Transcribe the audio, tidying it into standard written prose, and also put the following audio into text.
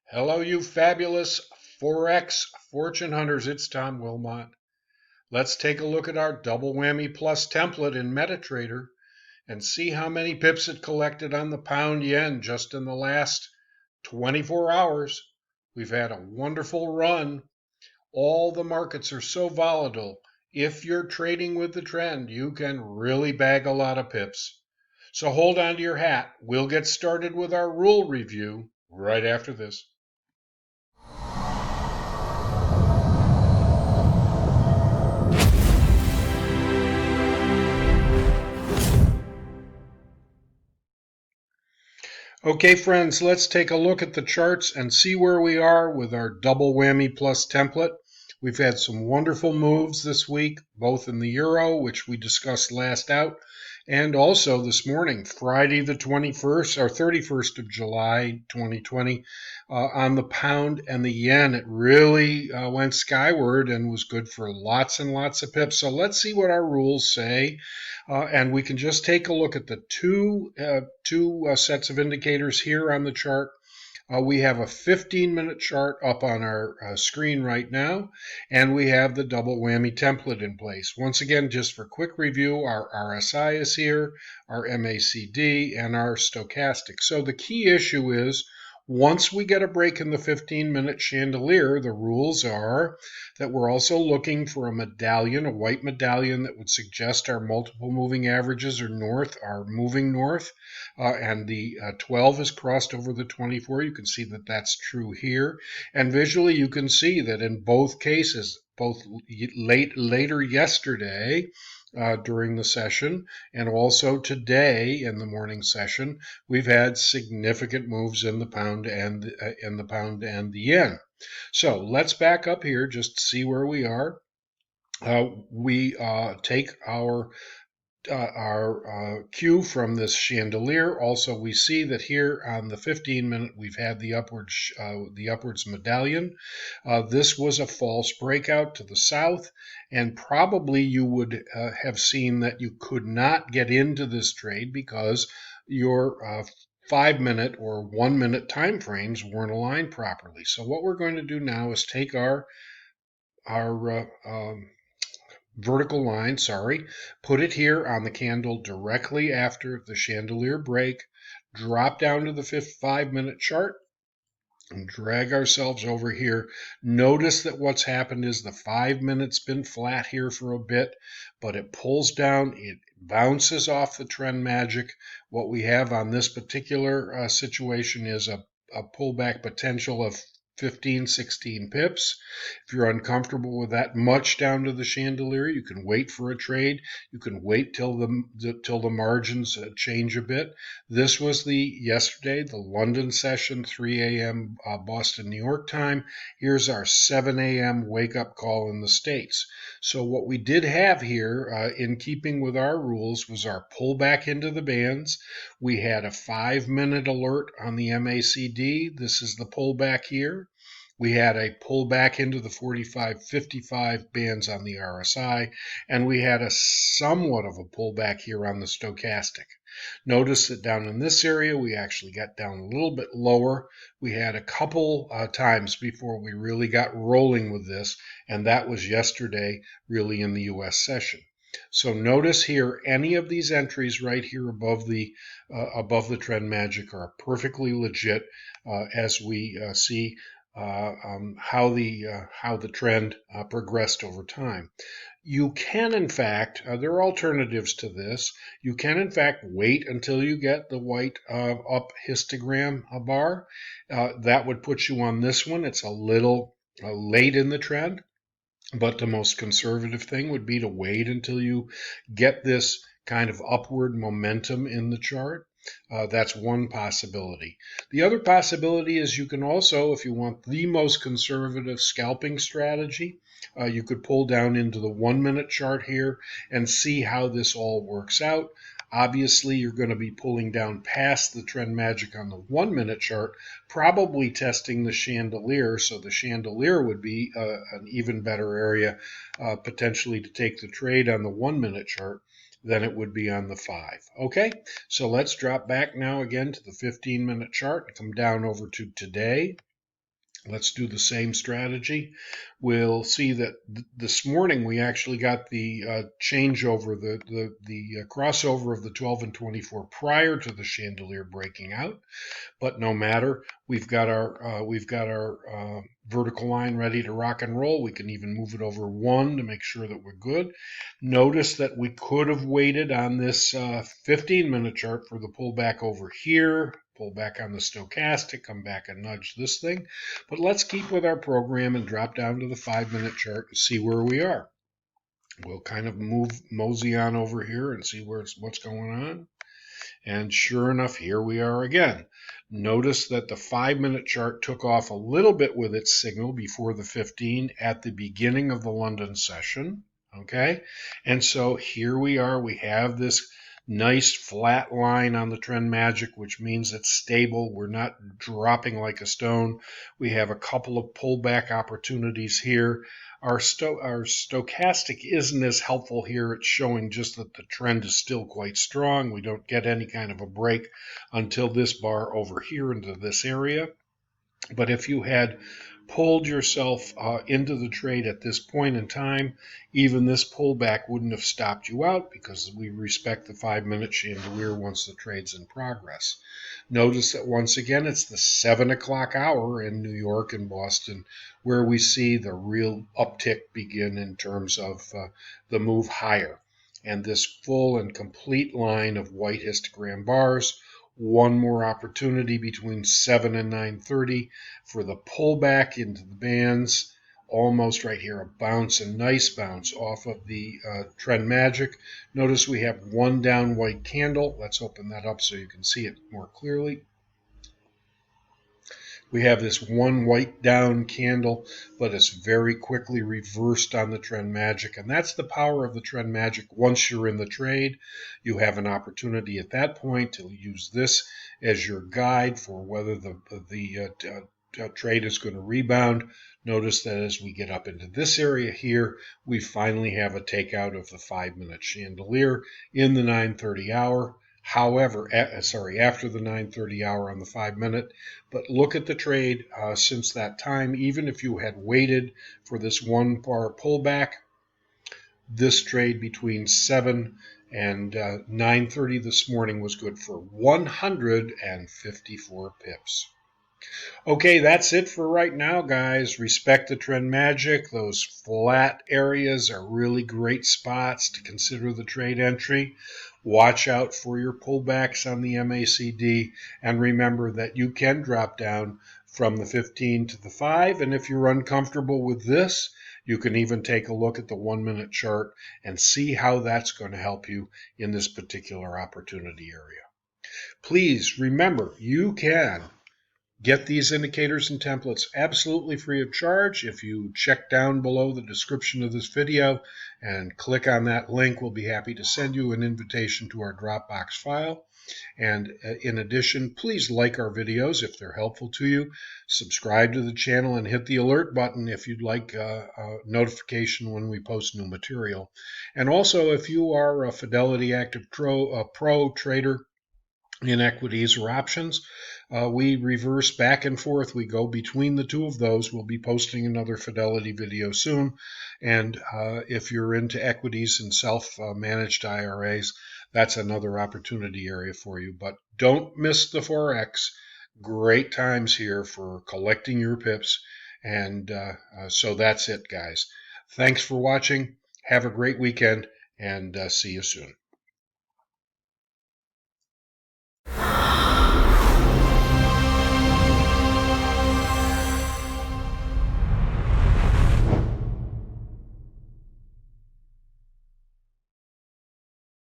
Hello, you fabulous Forex fortune hunters. It's Tom Wilmot. Let's take a look at our Double Whammy Plus template in Metatrader and see how many pips it collected on the pound yen just in the last 24 hours. We've had a wonderful run. All the markets are so volatile. If you're trading with the trend, you can really bag a lot of pips. So hold on to your hat. We'll get started with our rule review right after this. Okay, friends, let's take a look at the charts and see where we are with our Double Whammy Plus template. We've had some wonderful moves this week, both in the euro, which we discussed last out, and also this morning, Friday the 21st or 31st of July 2020, on the pound and the yen. It really went skyward and was good for lots and lots of pips. So let's see what our rules say. And we can just take a look at the two sets of indicators here on the chart. We have a 15-minute chart up on our screen right now, and we have the double whammy template in place. Once again, just for quick review, our RSI is here, our MACD, and our stochastic. So the key issue is, once we get a break in the 15-minute chandelier, the rules are that we're also looking for a medallion, a white medallion that would suggest our multiple moving averages are moving north, and the 12 is crossed over the 24. You can see that that's true here. And visually, you can see that in both cases, both later yesterday, during the session, and also today in the morning session, we've had significant moves in the pound and the yen. So let's back up here just to see where we are. We take our cue from this chandelier. Also, we see that here on the 15-minute, we've had the upwards medallion. This was a false breakout to the south, and probably you would have seen that you could not get into this trade because your 5-minute or 1-minute time frames weren't aligned properly. So what we're going to do now is take our vertical line, put it here on the candle directly after the chandelier break, drop down to the 5-minute chart, and drag ourselves over here. Notice that what's happened is the 5 minutes been flat here for a bit, but it pulls down, it bounces off the trend magic. What we have on this particular situation is a pullback potential of 15, 16 pips. If you're uncomfortable with that much down to the chandelier, you can wait for a trade. You can wait till the margins change a bit. This was yesterday, the London session, 3 a.m. Boston, New York time. Here's our 7 a.m. wake-up call in the States. So what we did have here, in keeping with our rules, was our pullback into the bands. We had a 5-minute alert on the MACD. This is the pullback here. We had a pullback into the 45-55 bands on the RSI, and we had a somewhat of a pullback here on the stochastic. Notice that down in this area, we actually got down a little bit lower. We had a couple times before we really got rolling with this, and that was yesterday, really in the U.S. session. So notice here, any of these entries right here above the trend magic are perfectly legit as we see how the trend progressed over time. You can, in fact, there are alternatives to this. You can, in fact, wait until you get the white up histogram bar. That would put you on this one. It's a little late in the trend, but the most conservative thing would be to wait until you get this kind of upward momentum in the chart. That's one possibility. The other possibility is you can also, if you want the most conservative scalping strategy, you could pull down into the 1-minute chart here and see how this all works out. Obviously, you're going to be pulling down past the trend magic on the 1-minute chart, probably testing the chandelier. So the chandelier would be an even better area potentially to take the trade on the 1-minute chart than it would be on the 5. Okay, so let's drop back now again to the 15-minute chart and come down over to today. Let's do the same strategy. We'll see that this morning we actually got the changeover, the crossover of the 12 and 24 prior to the chandelier breaking out. But no matter, we've got our vertical line ready to rock and roll. We can even move it over one to make sure that we're good. Notice that we could have waited on this 15-minute chart for the pullback over here, pull back on the stochastic, come back and nudge this thing. But let's keep with our program and drop down to the 5-minute chart and see where we are. We'll kind of mosey on over here and see what's going on. And sure enough, here we are again. Notice that the 5-minute chart took off a little bit with its signal before the 15 at the beginning of the London session. Okay, and so here we are. We have this nice flat line on the trend magic, which means it's stable. We're not dropping like a stone. We have a couple of pullback opportunities here. Our stochastic isn't as helpful here. It's showing just that the trend is still quite strong. We don't get any kind of a break until this bar over here into this area. But if you had pulled yourself into the trade at this point in time, even this pullback wouldn't have stopped you out because we respect the 5-minute chandelier once the trade's in progress. Notice that once again, it's the 7 o'clock hour in New York and Boston where we see the real uptick begin in terms of the move higher. And this full and complete line of white histogram bars, one more opportunity between 7 and 9:30 for the pullback into the bands, almost right here, a bounce, a nice bounce off of the trend magic. Notice we have one down white candle. Let's open that up so you can see it more clearly. We have this one white down candle, but it's very quickly reversed on the trend magic. And that's the power of the trend magic. Once you're in the trade, you have an opportunity at that point to use this as your guide for whether the trade is going to rebound. Notice that as we get up into this area here, we finally have a takeout of the 5-minute chandelier in the 9:30 hour. However, after the 9:30 hour on the 5-minute, but look at the trade since that time. Even if you had waited for this 1 bar pullback, this trade between 7 and 9:30 this morning was good for 154 pips. Okay, that's it for right now, guys. Respect the trend magic. Those flat areas are really great spots to consider the trade entry. Watch out for your pullbacks on the MACD, and remember that you can drop down from the 15 to the 5, and if you're uncomfortable with this, you can even take a look at the 1-minute chart and see how that's going to help you in this particular opportunity area. Please remember, you can get these indicators and templates absolutely free of charge. If you check down below the description of this video and click on that link, we'll be happy to send you an invitation to our Dropbox file. And in addition, please like our videos if they're helpful to you. Subscribe to the channel and hit the alert button if you'd like a notification when we post new material. And also, if you are a Fidelity Active Pro trader in equities or options, we reverse back and forth. We go between the two of those. We'll be posting another Fidelity video soon. And if you're into equities and self-managed IRAs, that's another opportunity area for you. But don't miss the Forex. Great times here for collecting your pips. And so that's it, guys. Thanks for watching. Have a great weekend, and see you soon.